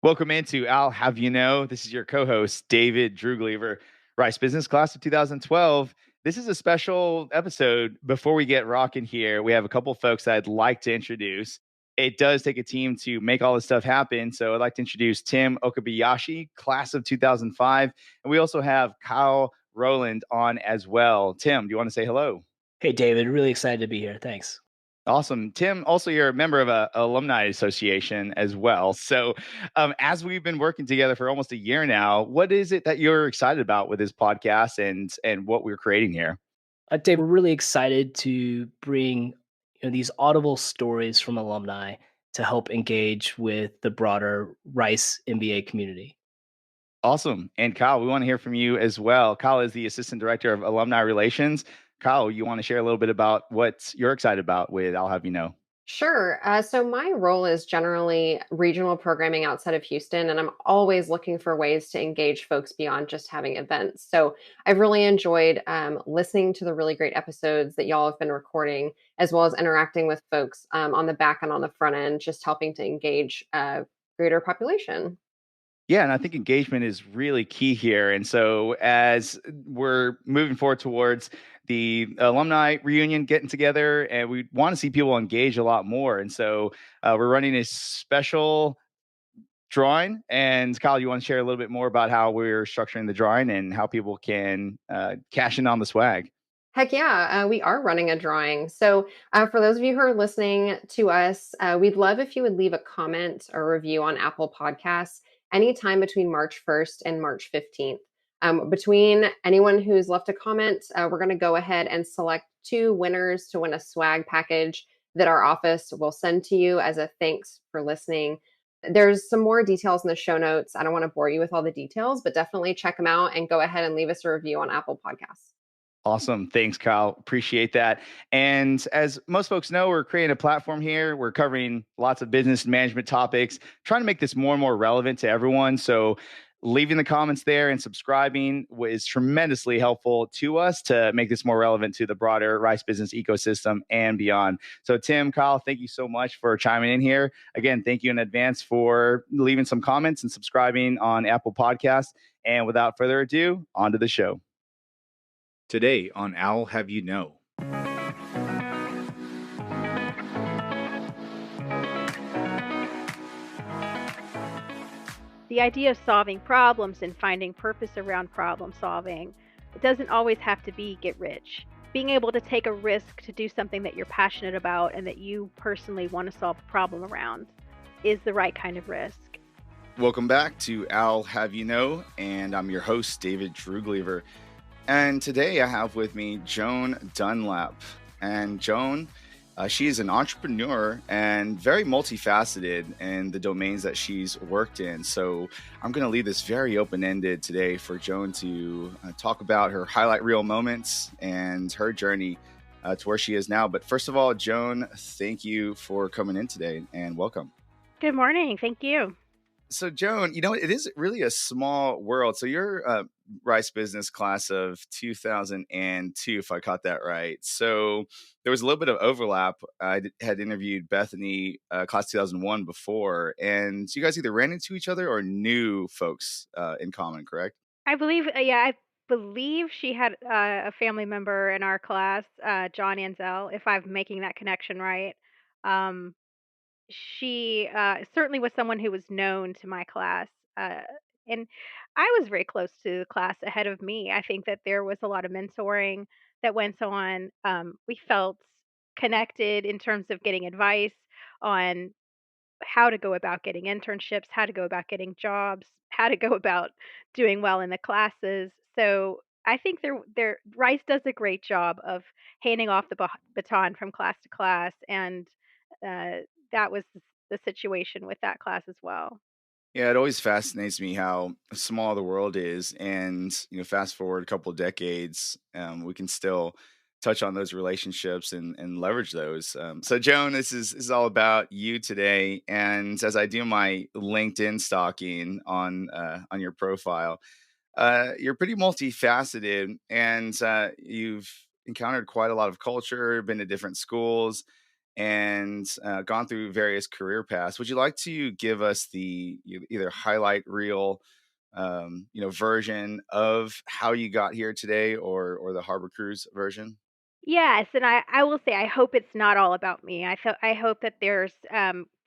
Welcome into I'll Have You Know. This is your co-host, David Droogleever, Rice Business Class of 2012. This is a special episode. Before we get rocking here, we have a couple folks I'd like to introduce. It does take a team to make all this stuff happen. So I'd like to introduce Tim Okabayashi, Class of 2005. And we also have Kyle Rowland on as well. Tim, do you want to say hello? Hey, David, really excited to be here. Thanks. Awesome. Tim, also you're a member of a alumni association as well. So as we've been working together for almost a year now, what is it that you're excited about with this podcast and what we're creating here? Dave, we're really excited to bring these audible stories from alumni to help engage with the broader Rice MBA community. Awesome. And Kyle, we want to hear from you as well. Kyle is the Assistant Director of Alumni Relations. Kyle, you want to share a little bit about what you're excited about with I'll Have You Know? Sure. So my role is generally regional programming outside of Houston, and I'm always looking for ways to engage folks beyond just having events. So I've really enjoyed listening to the really great episodes that y'all have been recording, as well as interacting with folks on the back and on the front end, just helping to engage a greater population. Yeah, and I think engagement is really key here. And so, as we're moving forward towards the alumni reunion getting together, and we want to see people engage a lot more. And so, we're running a special drawing. And Kyle, you want to share a little bit more about how we're structuring the drawing and how people can cash in on the swag? Heck yeah, we are running a drawing. So, for those of you who are listening to us, we'd love if you would leave a comment or review on Apple Podcasts anytime between March 1st and March 15th. Between anyone who's left a comment, we're going to go ahead and select two winners to win a swag package that our office will send to you as a thanks for listening. There's some more details in the show notes. I don't want to bore you with all the details, but definitely check them out and go ahead and leave us a review on Apple Podcasts. Awesome. Thanks, Kyle. Appreciate that. And as most folks know, we're creating a platform here. We're covering lots of business and management topics, trying to make this more and more relevant to everyone. So leaving the comments there and subscribing is tremendously helpful to us to make this more relevant to the broader Rice business ecosystem and beyond. So Tim, Kyle, thank you so much for chiming in here. Again, thank you in advance for leaving some comments and subscribing on Apple Podcasts. And without further ado, on to the show. Today on I'll Have You Know. The idea of solving problems and finding purpose around problem solving, it doesn't always have to be get rich. Being able to take a risk to do something that you're passionate about and that you personally want to solve a problem around is the right kind of risk. Welcome back to I'll Have You Know, and I'm your host, David Droogleever. And today I have with me Joan Dunlap. And Joan, she is an entrepreneur and very multifaceted in the domains that she's worked in. So I'm going to leave this very open-ended today for Joan to talk about her highlight reel moments and her journey to where she is now. But first of all, Joan, thank you for coming in today and welcome. Good morning. Thank you. So Joan, it is really a small world. So you're a Rice Business Class of 2002, if I caught that right. So there was a little bit of overlap. Had interviewed Bethany, Class 2001 before, and you guys either ran into each other or knew folks in common, correct? I believe she had a family member in our class, John Ansell, if I'm making that connection right. Um, she certainly was someone who was known to my class. And I was very close to the class ahead of me. I think that there was a lot of mentoring that went on. We felt connected in terms of getting advice on how to go about getting internships, how to go about getting jobs, how to go about doing well in the classes. So I think there Rice does a great job of handing off the baton from class to class, and uh, that was the situation with that class as well. Yeah, it always fascinates me how small the world is, and fast forward a couple of decades, we can still touch on those relationships and leverage those. So, Joan, this is all about you today, and as I do my LinkedIn stalking on your profile, you're pretty multifaceted, and you've encountered quite a lot of culture, been to different schools, and gone through various career paths. Would you like to give us the either highlight reel, version of how you got here today, or the Harbor Cruise version? Yes, and I will say I hope it's not all about me. I hope that there's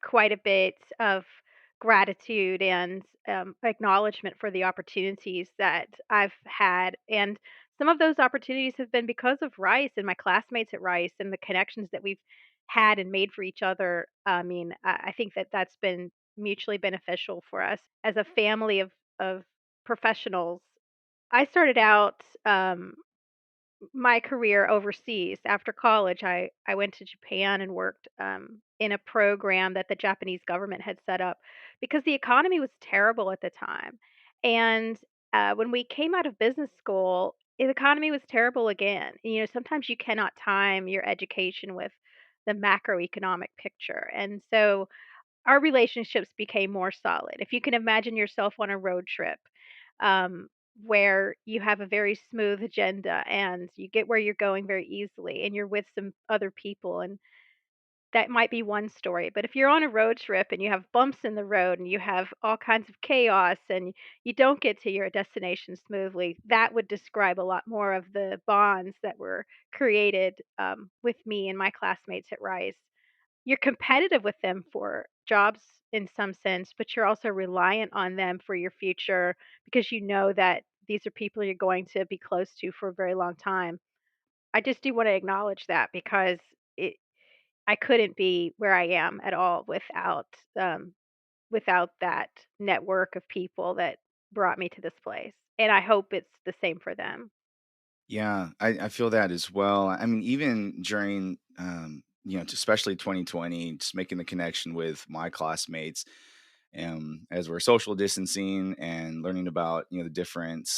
quite a bit of gratitude and acknowledgement for the opportunities that I've had, and some of those opportunities have been because of Rice and my classmates at Rice and the connections that we've had and made for each other. I mean, I think that that's been mutually beneficial for us as a family of professionals. I started out my career overseas. After college, I went to Japan and worked in a program that the Japanese government had set up because the economy was terrible at the time. And when we came out of business school, the economy was terrible again. You know, sometimes you cannot time your education with the macroeconomic picture. And so our relationships became more solid. If you can imagine yourself on a road trip, um, where you have a very smooth agenda and you get where you're going very easily and you're with some other people, and that might be one story. But if you're on a road trip and you have bumps in the road and you have all kinds of chaos and you don't get to your destination smoothly, that would describe a lot more of the bonds that were created with me and my classmates at Rice. You're competitive with them for jobs in some sense, but you're also reliant on them for your future because you know that these are people you're going to be close to for a very long time. I just do want to acknowledge that because it I couldn't be where I am at all um without that network of people that brought me to this place. And I hope it's the same for them. Yeah, I feel that as well. I mean, even during, especially 2020, just making the connection with my classmates, as we're social distancing and learning about, the different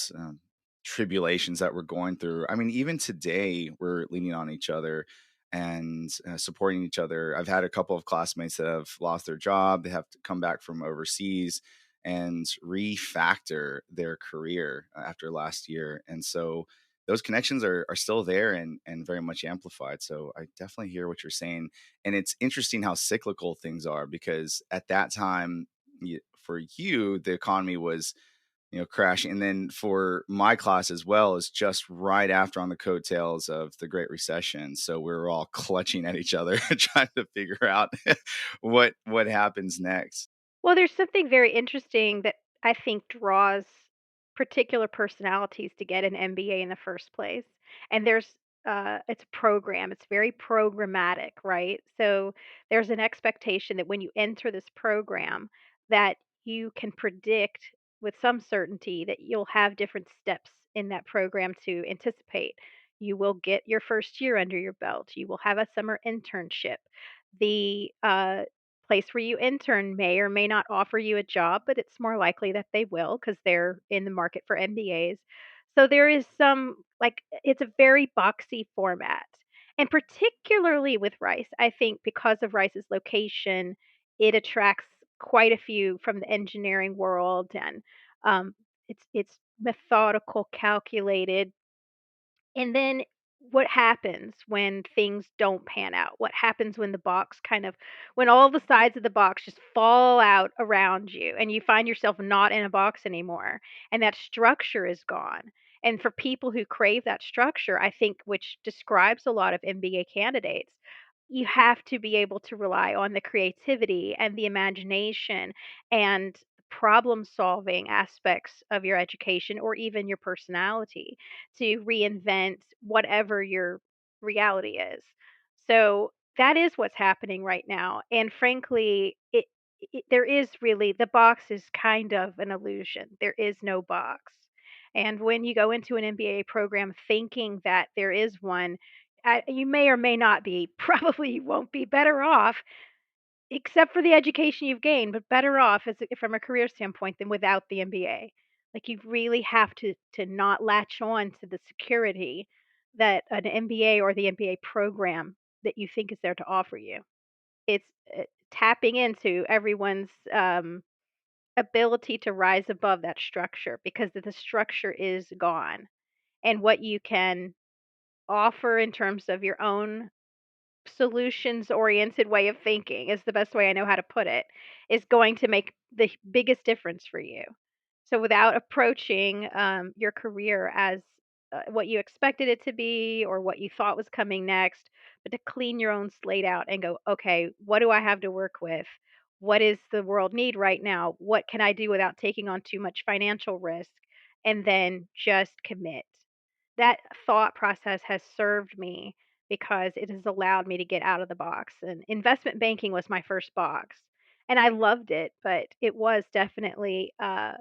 tribulations that we're going through. I mean, even today, we're leaning on each other and supporting each other. I've had a couple of classmates that have lost their job. They have to come back from overseas and refactor their career after last year. And so those connections are still there and very much amplified. So I definitely hear what you're saying. And it's interesting how cyclical things are, because at that time, for you, the economy was, crashing. And then for my class as well, is just right after, on the coattails of the Great Recession. So we were all clutching at each other, trying to figure out what happens next. Well, there's something very interesting that I think draws particular personalities to get an MBA in the first place. And it's a program, it's very programmatic, right? So there's an expectation that when you enter this program, that you can predict with some certainty that you'll have different steps in that program to anticipate. You will get your first year under your belt. You will have a summer internship. The place where you intern may or may not offer you a job, but it's more likely that they will because they're in the market for MBAs. So there is it's a very boxy format. And particularly with Rice, I think because of Rice's location, it attracts quite a few from the engineering world, and um, it's methodical, calculated, and then what happens when things don't pan out? What happens when when all the sides of the box just fall out around you and you find yourself not in a box anymore and that structure is gone? And for people who crave that structure, I think, which describes a lot of MBA candidates, you have to be able to rely on the creativity and the imagination and problem solving aspects of your education or even your personality to reinvent whatever your reality is. So that is what's happening right now. And frankly, there is really, the box is kind of an illusion. There is no box. And when you go into an MBA program thinking that there is one, you may or may not be. Probably you won't be better off, except for the education you've gained, but better off from a career standpoint than without the MBA. Like you really have to not latch on to the security that an MBA or the MBA program that you think is there to offer you. It's tapping into everyone's ability to rise above that structure because the structure is gone, and what you can offer in terms of your own solutions oriented way of thinking is the best way I know how to put it, is going to make the biggest difference for you. So without approaching your career as what you expected it to be or what you thought was coming next, but to clean your own slate out and go, okay, what do I have to work with? What is the world need right now? What can I do without taking on too much financial risk? And then just commit. That thought process has served me because it has allowed me to get out of the box. And investment banking was my first box. And I loved it, but it was definitely a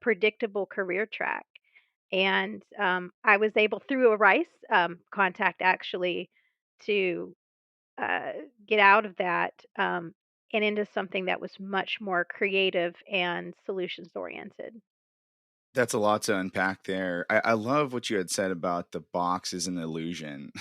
predictable career track. And I was able, through a Rice contact, actually, to uh, get out of that and into something that was much more creative and solutions oriented. That's a lot to unpack there. I love what you had said about the box is an illusion.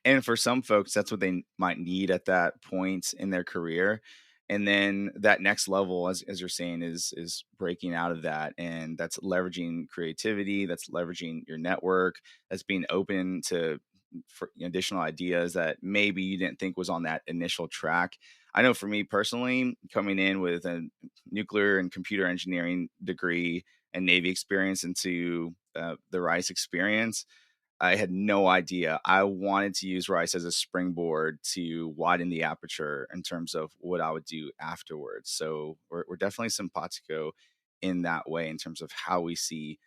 And for some folks, that's what they might need at that point in their career. And then that next level, as you're saying, is breaking out of that. And that's leveraging creativity, that's leveraging your network, that's being open to for additional ideas that maybe you didn't think was on that initial track. I know for me personally, coming in with a nuclear and computer engineering degree and Navy experience into the Rice experience, I had no idea. I wanted to use Rice as a springboard to widen the aperture in terms of what I would do afterwards. So we're definitely simpatico in that way in terms of how we see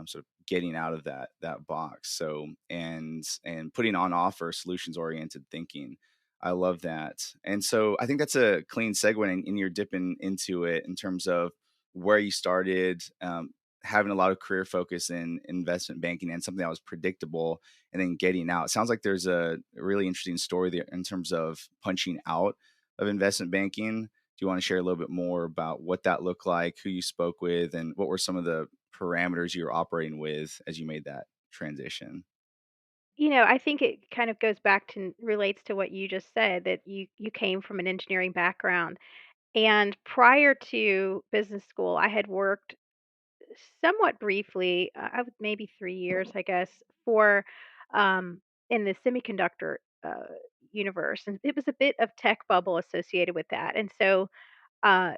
sort of getting out of that box. So and putting on offer solutions oriented thinking. I love that. And so I think that's a clean segue, and you're dipping into it in terms of where you started, having a lot of career focus in investment banking and something that was predictable, and then getting out. It sounds like there's a really interesting story there in terms of punching out of investment banking. Do you want to share a little bit more about what that looked like, who you spoke with, and what were some of the parameters you were operating with as you made that transition? I think it kind of goes back to relates to what you just said, that you came from an engineering background. And prior to business school, I had worked somewhat briefly, I would maybe 3 years, I guess, for um in the semiconductor universe. And it was a bit of tech bubble associated with that. And so I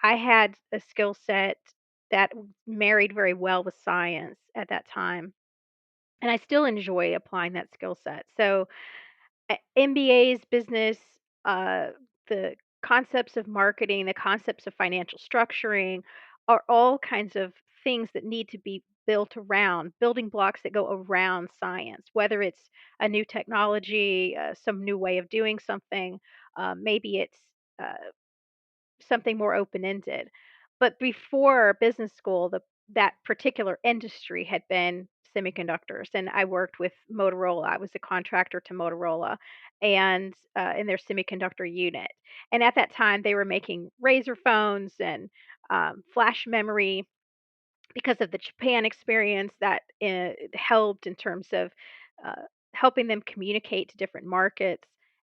had a skill set that married very well with science at that time. And I still enjoy applying that skill set. So MBAs, business, uh, the concepts of marketing, the concepts of financial structuring are all kinds of things that need to be built around building blocks that go around science, whether it's a new technology, some new way of doing something, maybe it's uh, something more open-ended. But before business school, the that particular industry had been semiconductors, and I worked with Motorola. I was a contractor to Motorola, and in their semiconductor unit. And at that time, they were making razor phones and flash memory because of the Japan experience that helped in terms of uh, helping them communicate to different markets.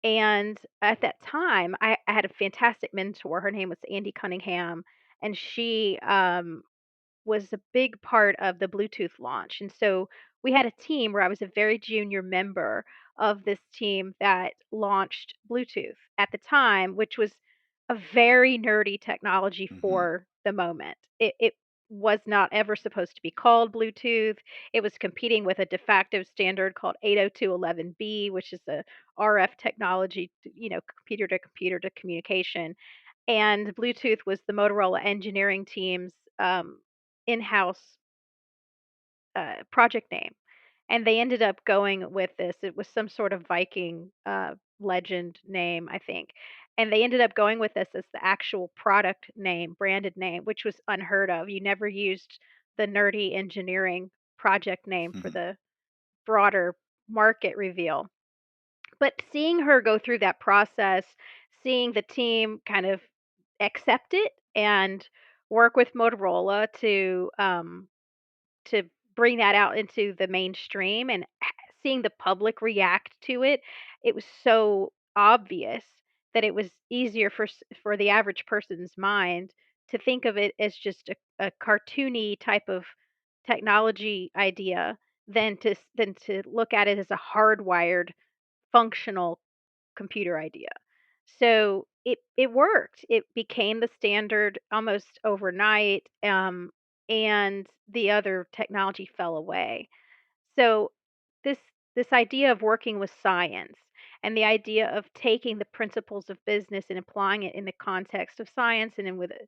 And at that time, I had a fantastic mentor. Her name was Andy Cunningham, and she was a big part of the Bluetooth launch. And so we had a team where I was a very junior member of this team that launched Bluetooth at the time, which was a very nerdy technology Hmm. for the moment. It was not ever supposed to be called Bluetooth. It was competing with a de facto standard called 802.11b, which is a RF technology, computer to computer to communication. And Bluetooth was the Motorola engineering team's in-house project name, and they ended up going with this. It was some sort of Viking legend name, I think, and they ended up going with this as the actual product name, branded name, which was unheard of. You never used the nerdy engineering project name for Hmm. the broader market reveal. But seeing her go through that process, seeing the team kind of accept it and work with Motorola to bring that out into the mainstream and seeing the public react to it, it was so obvious that it was easier for the average person's mind to think of it as just a cartoony type of technology idea than to look at it as a hardwired functional computer idea. So it worked. It became the standard almost overnight, and the other technology fell away. So this this idea of working with science and the idea of taking the principles of business and applying it in the context of science and in with a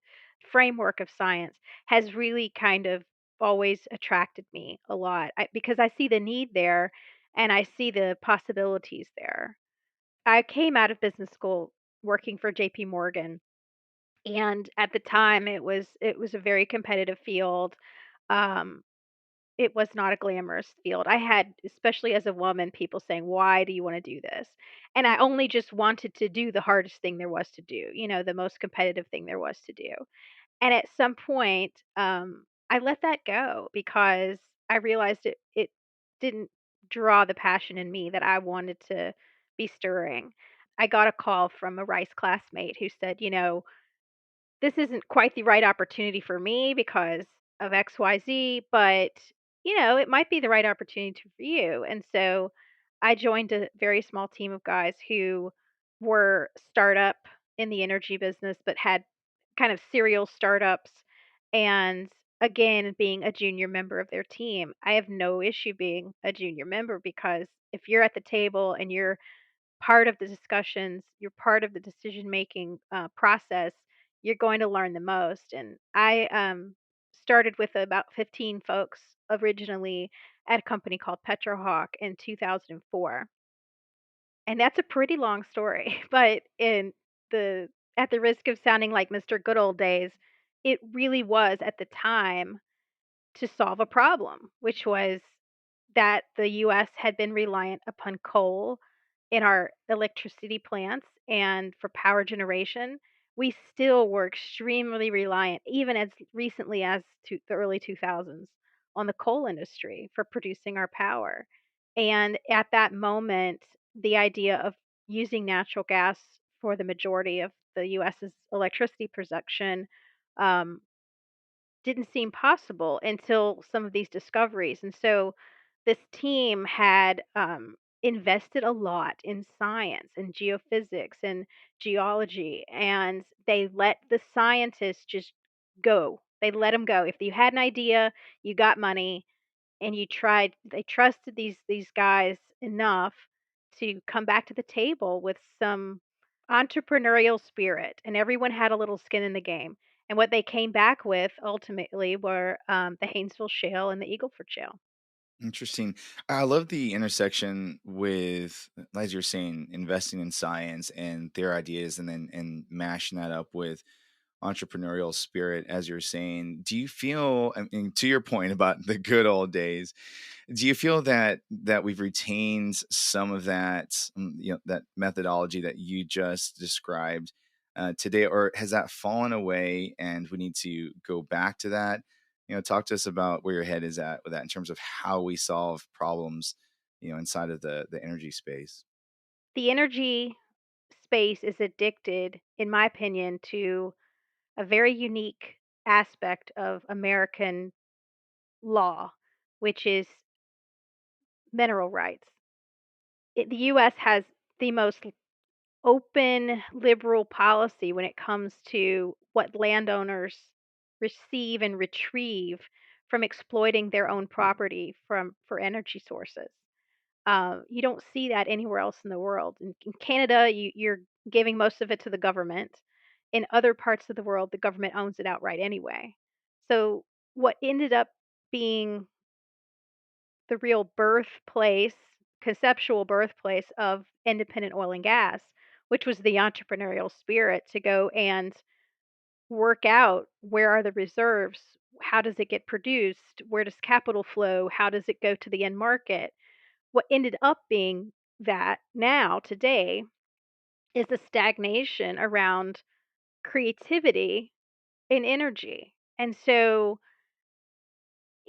framework of science has really kind of always attracted me a lot because I see the need there and I see the possibilities there. I came out of business school working for JP Morgan, and at the time it was a very competitive field. Um, it was not a glamorous field. I had, especially as a woman, people saying, "Why do you wanna do this?" And I only just wanted to do the hardest thing there was to do, the most competitive thing there was to do. And at some point, I let that go because I realized it didn't draw the passion in me that I wanted to be stirring. I got a call from a Rice classmate who said, this isn't quite the right opportunity for me because of XYZ, but it might be the right opportunity for you. And so I joined a very small team of guys who were startup in the energy business, but had kind of serial startups. And again, being a junior member of their team, I have no issue being a junior member because if you're at the table and you're part of the discussions, you're part of the decision making process, you're going to learn the most. And I started with about 15 folks originally at a company called Petrohawk in 2004. And that's a pretty long story, but the at the risk of sounding like Mr. Good Old Days, it really was at the time to solve a problem, which was that the US had been reliant upon coal in our electricity plants and for power generation. We still were extremely reliant, even as recently as to the early 2000s, on the coal industry for producing our power. And at that moment, the idea of using natural gas for the majority of the US's electricity production um, didn't seem possible until some of these discoveries. And so this team had invested a lot in science and geophysics and geology, and they let the scientists just go. They let them go. If you had an idea, you got money, and you tried. They trusted these guys enough to come back to the table with some entrepreneurial spirit, and everyone had a little skin in the game. And what they came back with ultimately were the Haynesville Shale and the Eagleford Shale. Interesting. I love the intersection with, as you're saying, investing in science and their ideas, and then and mashing that up with entrepreneurial spirit, as you're saying. Do you feel, I mean, to your point about the good old days, do you feel that we've retained some of that, that methodology that you just described today, or has that fallen away and we need to go back to that? Talk to us about where your head is at with that in terms of how we solve problems, inside of the energy space. The energy space is addicted, in my opinion, to a very unique aspect of American law, which is mineral rights. The US has the most open liberal policy when it comes to what landowners receive and retrieve from exploiting their own property from for energy sources. You don't see that anywhere else in the world. In Canada, you're giving most of it to the government. In other parts of the world, the government owns it outright anyway. So what ended up being the real birthplace, conceptual birthplace of independent oil and gas, which was the entrepreneurial spirit to go and work out where are the reserves, how does it get produced, where does capital flow, how does it go to the end market. What ended up being that now, today, is a stagnation around creativity in energy. And so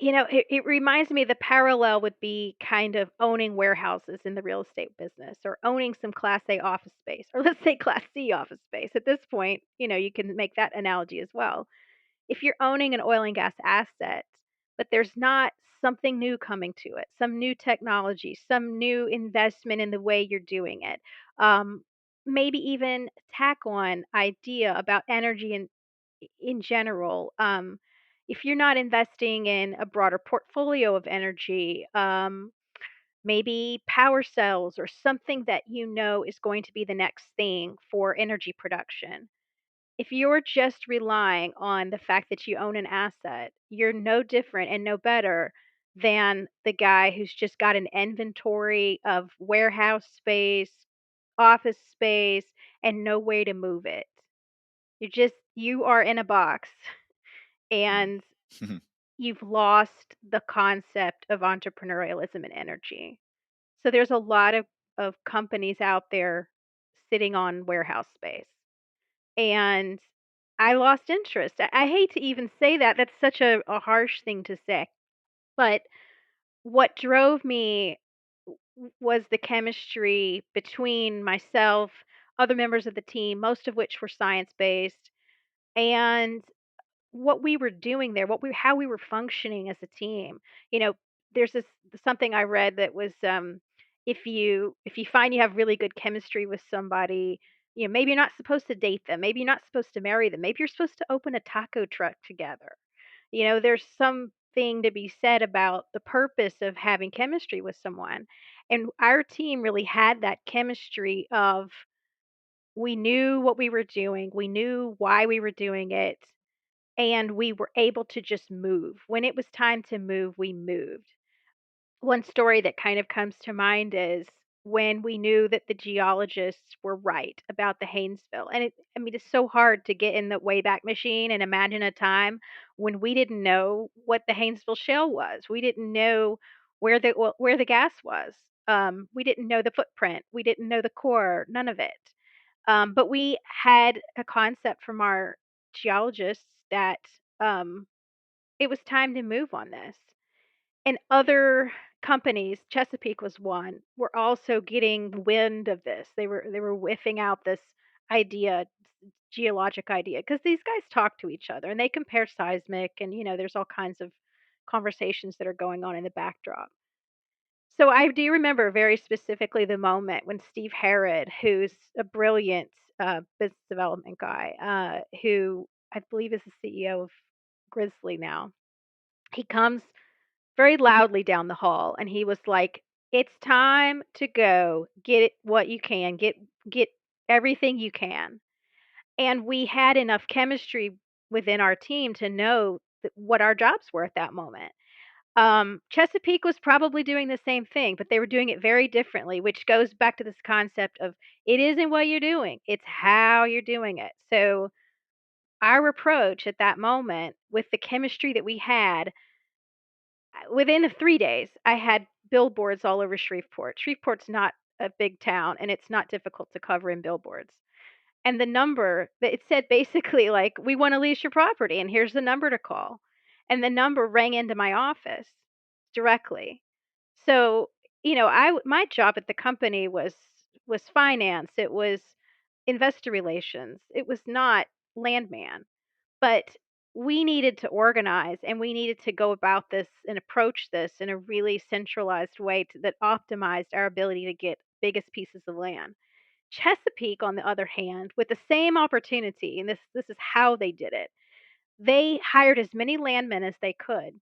it reminds me the parallel would be kind of owning warehouses in the real estate business or owning some Class A office space, or let's say Class C office space. At this point, you can make that analogy as well. If you're owning an oil and gas asset, but there's not something new coming to it, some new technology, some new investment in the way you're doing it, maybe even tack on idea about energy in general. If you're not investing in a broader portfolio of energy, maybe power cells or something that you know is going to be the next thing for energy production. If you're just relying on the fact that you own an asset, you're no different and no better than the guy who's just got an inventory of warehouse space, office space, and no way to move it. You are in a box Mm. and you've lost the concept of entrepreneurialism and energy. So there's a lot of companies out there sitting on warehouse space. And I lost interest. I hate to even say that. That's such a harsh thing to say. But what drove me was the chemistry between myself, other members of the team, most of which were science based, and what we were doing there, what we how we were functioning as a team. You know, there's this something I read that was if you find you have really good chemistry with somebody, maybe you're not supposed to date them, maybe you're not supposed to marry them, maybe you're supposed to open a taco truck together. There's something to be said about the purpose of having chemistry with someone. And our team really had that chemistry of we knew what we were doing, we knew why we were doing it, and we were able to just move. When it was time to move, we moved. One story that kind of comes to mind is when we knew that the geologists were right about the Haynesville. And I mean, it's so hard to get in the Wayback Machine and imagine a time when we didn't know what the Haynesville Shale was. We didn't know where the gas was. We didn't know the footprint. We didn't know the core. None of it. But we had a concept from our geologists that um, it was time to move on this. And other companies, Chesapeake was one, were also getting wind of this. They were whiffing out this idea, geologic idea, because these guys talk to each other and they compare seismic, and there's all kinds of conversations that are going on in the backdrop. So I do remember very specifically the moment when Steve Harrod, who's a brilliant business development guy, who I believe is the CEO of Grizzly now, he comes very loudly down the hall and he was like, "It's time to go get what you can, get everything you can." And we had enough chemistry within our team to know what our jobs were at that moment. Chesapeake was probably doing the same thing, but they were doing it very differently, which goes back to this concept of it isn't what you're doing, it's how you're doing it. So, our approach at that moment with the chemistry that we had, within 3 days, I had billboards all over Shreveport. Shreveport's not a big town, and it's not difficult to cover in billboards. And the number that it said basically like, "We want to lease your property, and here's the number to call." And the number rang into my office directly. So, my job at the company was finance, it was investor relations, it was not landman. But we needed to organize and we needed to go about this and approach this in a really centralized way that optimized our ability to get biggest pieces of land. Chesapeake, on the other hand, with the same opportunity, and this is how they did it. They hired as many landmen as they could,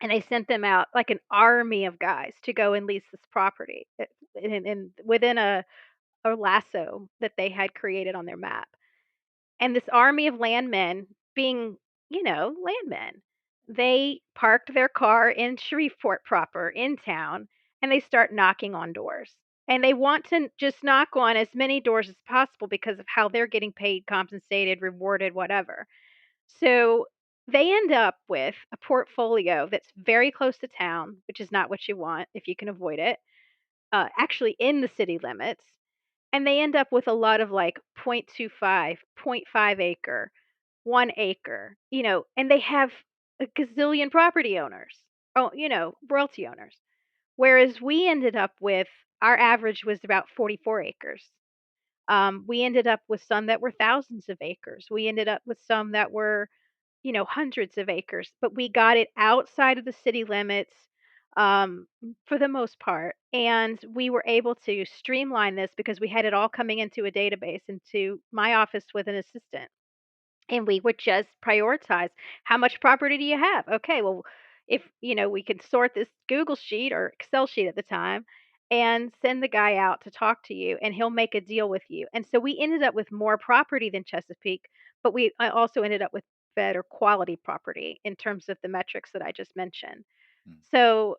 and they sent them out like an army of guys to go and lease this property within a lasso that they had created on their map. And this army of landmen, being, landmen, they parked their car in Shreveport proper, in town, and they start knocking on doors. And they want to just knock on as many doors as possible because of how they're getting paid, compensated, rewarded, whatever. So they end up with a portfolio that's very close to town, which is not what you want if you can avoid it, actually in the city limits. And they end up with a lot of like 0.25, 0.5 acre, 1 acre, and they have a gazillion property owners, oh, royalty owners. Whereas we ended up with our average was about 44 acres. We ended up with some that were thousands of acres. We ended up with some that were, hundreds of acres, but we got it outside of the city limits. um, for the most part. And we were able to streamline this because we had it all coming into a database into my office with an assistant. And we would just prioritize how much property do you have? Okay, well, if we could sort this Google sheet or Excel sheet at the time and send the guy out to talk to you and he'll make a deal with you. And so we ended up with more property than Chesapeake, but I also ended up with better quality property in terms of the metrics that I just mentioned. So,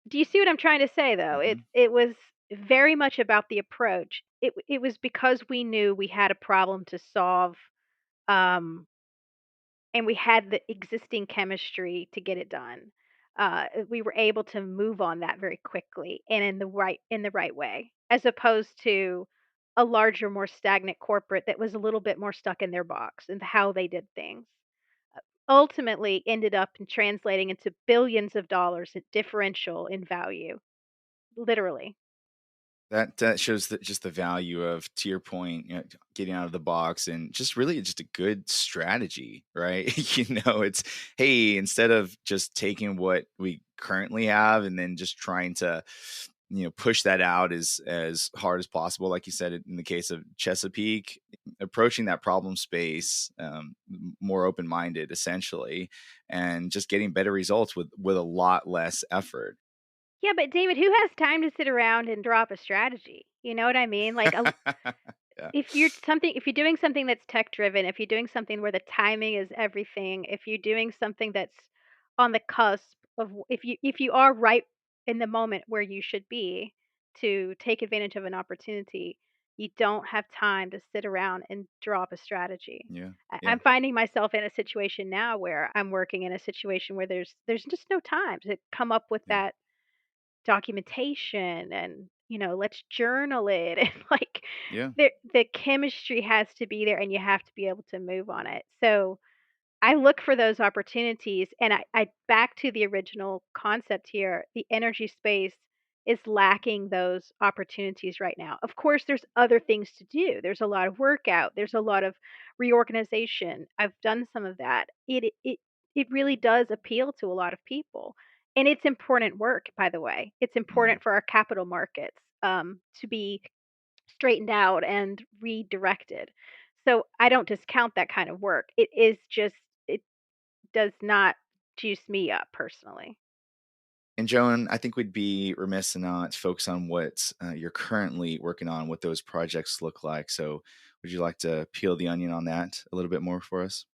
do you see what I'm trying to say though? It Mm-hmm. it was very much about the approach. It was because we knew we had a problem to solve. Um, and we had the existing chemistry to get it done. We were able to move on that very quickly and in the right way, as opposed to a larger, more stagnant corporate that was a little bit more stuck in their box and how they did things. Ultimately, ended up in translating into billions of dollars in differential in value, literally. That shows that just the value of, to your point, getting out of the box and just really just a good strategy, right? It's, hey, instead of just taking what we currently have and then just trying to, push that out as hard as possible, like you said in the case of Chesapeake, approaching that problem space more open minded, essentially, and just getting better results with a lot less effort. Yeah, but David, who has time to sit around and drop a strategy? You know what I mean? Like Yeah, if you're doing something that's tech driven, if you're doing something where the timing is everything, if you're doing something that's on the cusp of if you are right in the moment where you should be to take advantage of an opportunity, you don't have time to sit around and drop a strategy. yeah, yeah, I'm finding myself in a situation now where I'm working in a situation where there's just no time to come up with yeah, that documentation and let's journal it and like yeah. the chemistry has to be there and you have to be able to move on it. So I look for those opportunities, and I back to the original concept here. The energy space is lacking those opportunities right now. Of course, there's other things to do. There's a lot of workout. There's a lot of reorganization. I've done some of that. It really does appeal to a lot of people, and it's important work. By the way, it's Mm. important for our capital markets to be straightened out and redirected. So I don't discount that kind of work. It is just it does not juice me up personally. And Joan, I think we'd be remiss and not focus on what you're currently working on, what those projects look like. So, would you like to peel the onion on that a little bit more for us?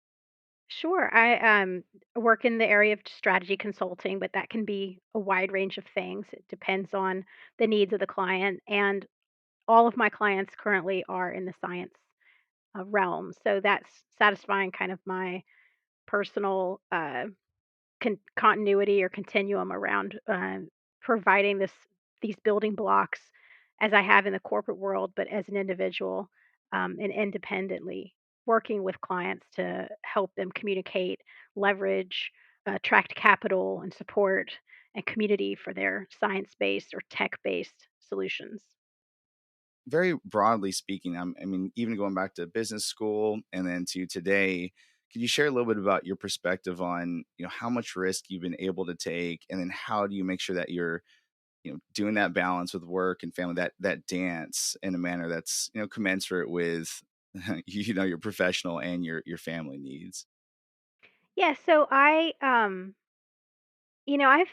Sure, I work in the area of strategy consulting, but that can be a wide range of things. It depends on the needs of the client, and all of my clients currently are in the science realm. So that's satisfying kind of my personal continuity or continuum around providing these building blocks as I have in the corporate world, but as an individual and independently working with clients to help them communicate, leverage, attract capital and support and community for their science-based or tech-based solutions. Very broadly speaking, I mean, even going back to business school and then to today, could you share a little bit about your perspective on, how much risk you've been able to take, and then how do you make sure that you're, doing that balance with work and family, that dance in a manner that's, commensurate with, your professional and your family needs. Yeah, so I've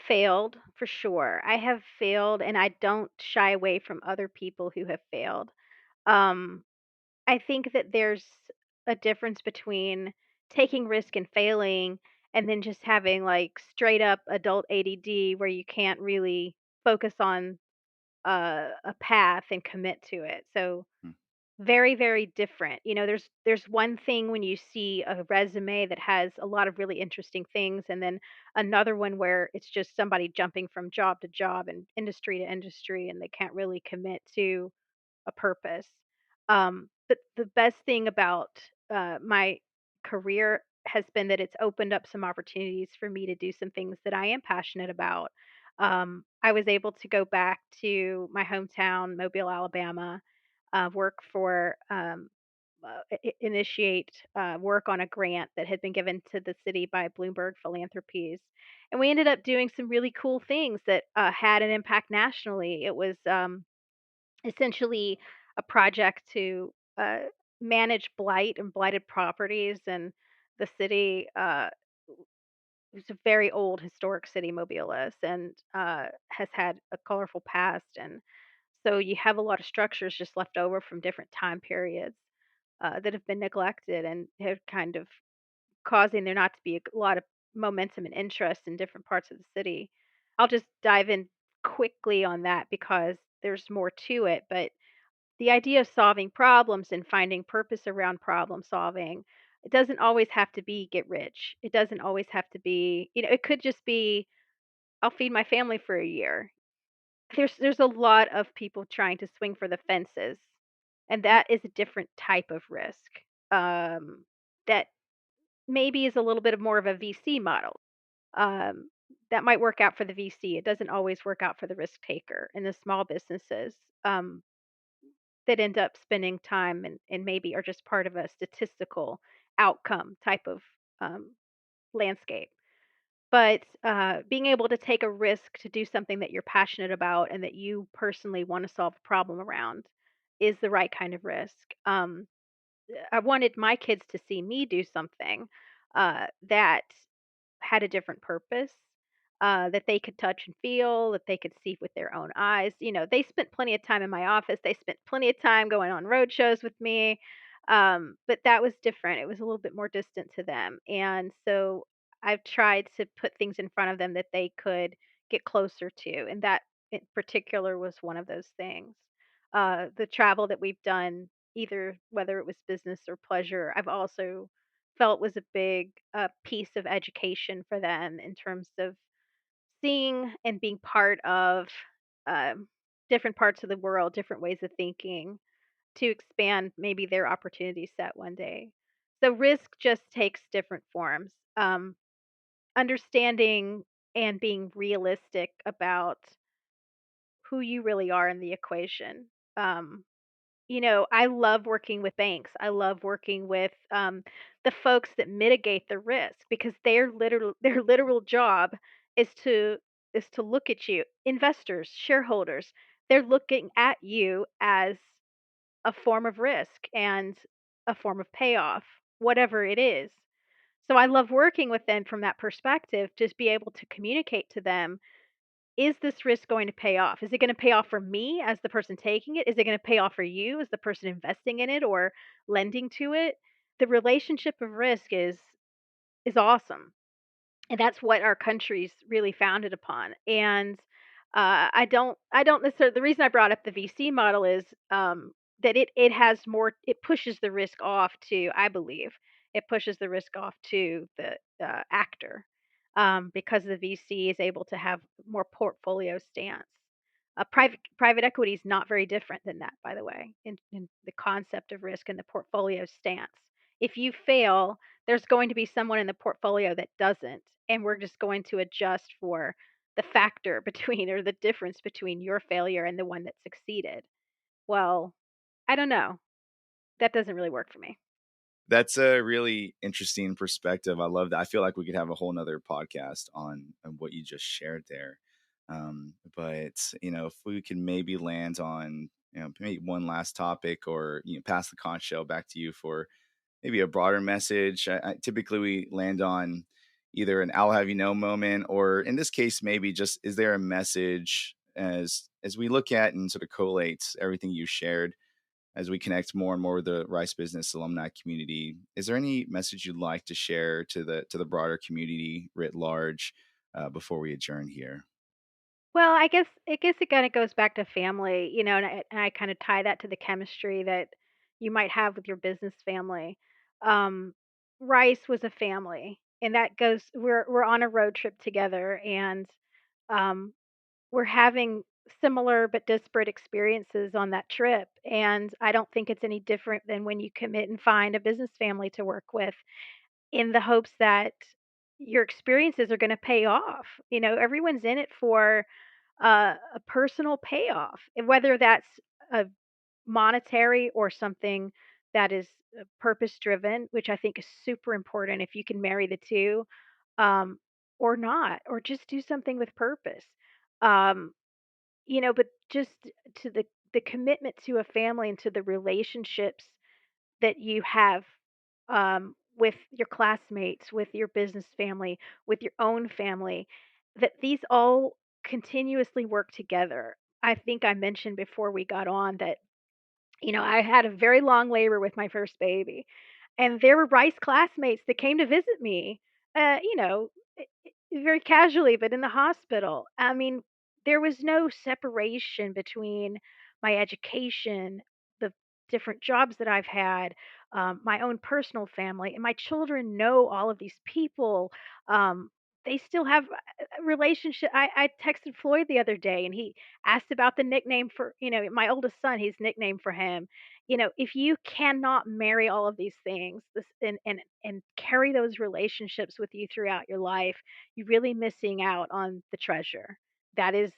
failed for sure. I have failed and I don't shy away from other people who have failed. Um, I think that there's a difference between taking risk and failing and then just having like straight up adult ADD where you can't really focus on a path and commit to it. So Mm. very, very different. There's one thing when you see a resume that has a lot of really interesting things, and then another one where it's just somebody jumping from job to job and industry to industry, and they can't really commit to a purpose. But the best thing about my career has been that it's opened up some opportunities for me to do some things that I am passionate about. I was able to go back to my hometown, Mobile, Alabama, work for initiate work on a grant that had been given to the city by Bloomberg Philanthropies. And we ended up doing some really cool things that had an impact nationally. It was essentially a project to manage blight and blighted properties. And the city it's a very old historic city, Mobile is, and has had a colorful past. And so you have a lot of structures just left over from different time periods that have been neglected and have kind of causing there not to be a lot of momentum and interest in different parts of the city. I'll just dive in quickly on that because there's more to it. But the idea of solving problems and finding purpose around problem solving, it doesn't always have to be get rich. It doesn't always have to be, it could just be I'll feed my family for a year. There's a lot of people trying to swing for the fences, and that is a different type of risk. That maybe is a little bit of more of a VC model. Um, that might work out for the VC. It doesn't always work out for the risk taker and the small businesses. Um, that end up spending time and maybe are just part of a statistical outcome type of um, landscape. But being able to take a risk to do something that you're passionate about and that you personally want to solve a problem around is the right kind of risk. I wanted my kids to see me do something that had a different purpose, that they could touch and feel, that they could see with their own eyes. They spent plenty of time in my office. They spent plenty of time going on road shows with me. But that was different. It was a little bit more distant to them. And so I've tried to put things in front of them that they could get closer to. And that in particular was one of those things. The travel that we've done, either whether it was business or pleasure, I've also felt was a big piece of education for them in terms of seeing and being part of um, different parts of the world, different ways of thinking to expand maybe their opportunity set one day. So risk just takes different forms. Understanding and being realistic about who you really are in the equation. Um, I love working with banks. I love working with the folks that mitigate the risk because their literal job is to look at you, investors, shareholders. They're looking at you as a form of risk and a form of payoff, whatever it is. So I love working with them from that perspective, just be able to communicate to them, is this risk going to pay off? Is it going to pay off for me as the person taking it? Is it going to pay off for you as the person investing in it or lending to it? The relationship of risk is awesome. And that's what our country's really founded upon. And I don't necessarily, the reason I brought up the VC model is that it has more, it pushes the risk off to, I believe it pushes the risk off to the actor, because the VC is able to have more portfolio stance. Private equity is not very different than that, by the way, in the concept of risk and the portfolio stance. If you fail, there's going to be someone in the portfolio that doesn't, and we're just going to adjust for the factor between or the difference between your failure and the one that succeeded. Well, I don't know. That doesn't really work for me. That's a really interesting perspective. I love that. I feel like we could have a whole nother podcast on what you just shared there. But if we can maybe land on, maybe one last topic, or pass the conch shell back to you for maybe a broader message. Typically we land on either an "I'll have you know" moment, or in this case, maybe just, is there a message as we look at and sort of collate everything you shared, as we connect more and more with the Rice Business alumni community? Is there any message you'd like to share to the broader community writ large, before we adjourn here? Well, I guess it kind of goes back to family, and I kind of tie that to the chemistry that you might have with your business family. Um, Rice was a family, and that goes. We're on a road trip together, and um, we're having similar but disparate experiences on that trip. And I don't think it's any different than when you commit and find a business family to work with in the hopes that your experiences are going to pay off. Everyone's in it for a personal payoff, and whether that's a monetary or something that is purpose driven, which I think is super important if you can marry the two, um, or not, or just do something with purpose. Um, but just to the commitment to a family and to the relationships that you have with your classmates, with your business family, with your own family, that these all continuously work together. I think I mentioned before we got on that, I had a very long labor with my first baby, and there were Rice classmates that came to visit me, very casually, but in the hospital. I mean, there was no separation between my education, the different jobs that I've had, my own personal family, and my children know all of these people. Um, they still have a relationship. I texted Floyd the other day, and he asked about the nickname for, my oldest son, his nickname for him. If you cannot marry all of these things, and carry those relationships with you throughout your life, you're really missing out on the treasure. That is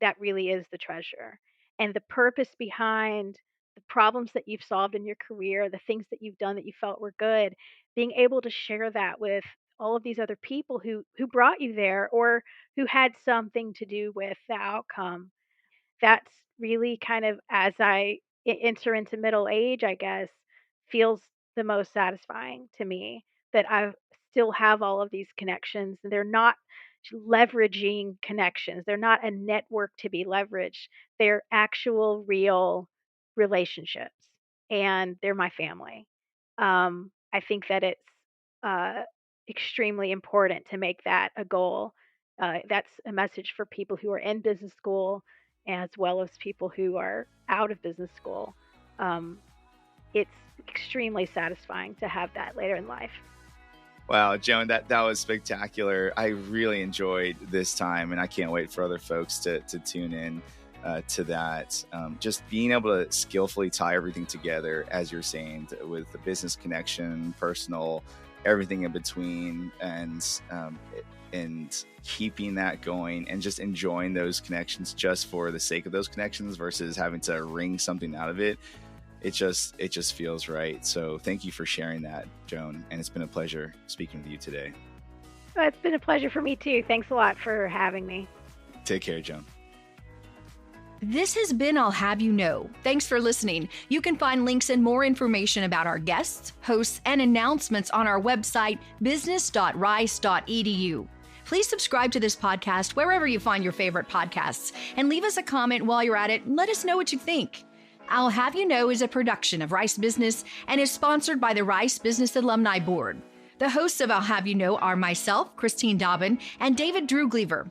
that really is the treasure. And the purpose behind the problems that you've solved in your career, the things that you've done that you felt were good, being able to share that with all of these other people who brought you there, or who had something to do with the outcome. That's really kind of, as I enter into middle age, I guess, feels the most satisfying to me, that I still have all of these connections. They're not leveraging connections. They're not a network to be leveraged. They're actual real relationships, and they're my family. I think that it's uh, extremely important to make that a goal. That's a message for people who are in business school, as well as people who are out of business school. Um, it's extremely satisfying to have that later in life. Wow, Joan, that was spectacular. I really enjoyed this time, and I can't wait for other folks to tune in to that. Just being able to skillfully tie everything together, as you're saying, with the business connection, personal, everything in between, and keeping that going, and just enjoying those connections just for the sake of those connections versus having to wring something out of it. It just feels right. So thank you for sharing that, Joan. And it's been a pleasure speaking with you today. Well, it's been a pleasure for me too. Thanks a lot for having me. Take care, Joan. This has been I'll Have You Know. Thanks for listening. You can find links and more information about our guests, hosts, and announcements on our website, business.rice.edu. Please subscribe to this podcast wherever you find your favorite podcasts, and leave us a comment while you're at it and let us know what you think. I'll Have You Know is a production of Rice Business and is sponsored by the Rice Business Alumni Board. The hosts of I'll Have You Know are myself, Christine Dobbin, and David Droogleever.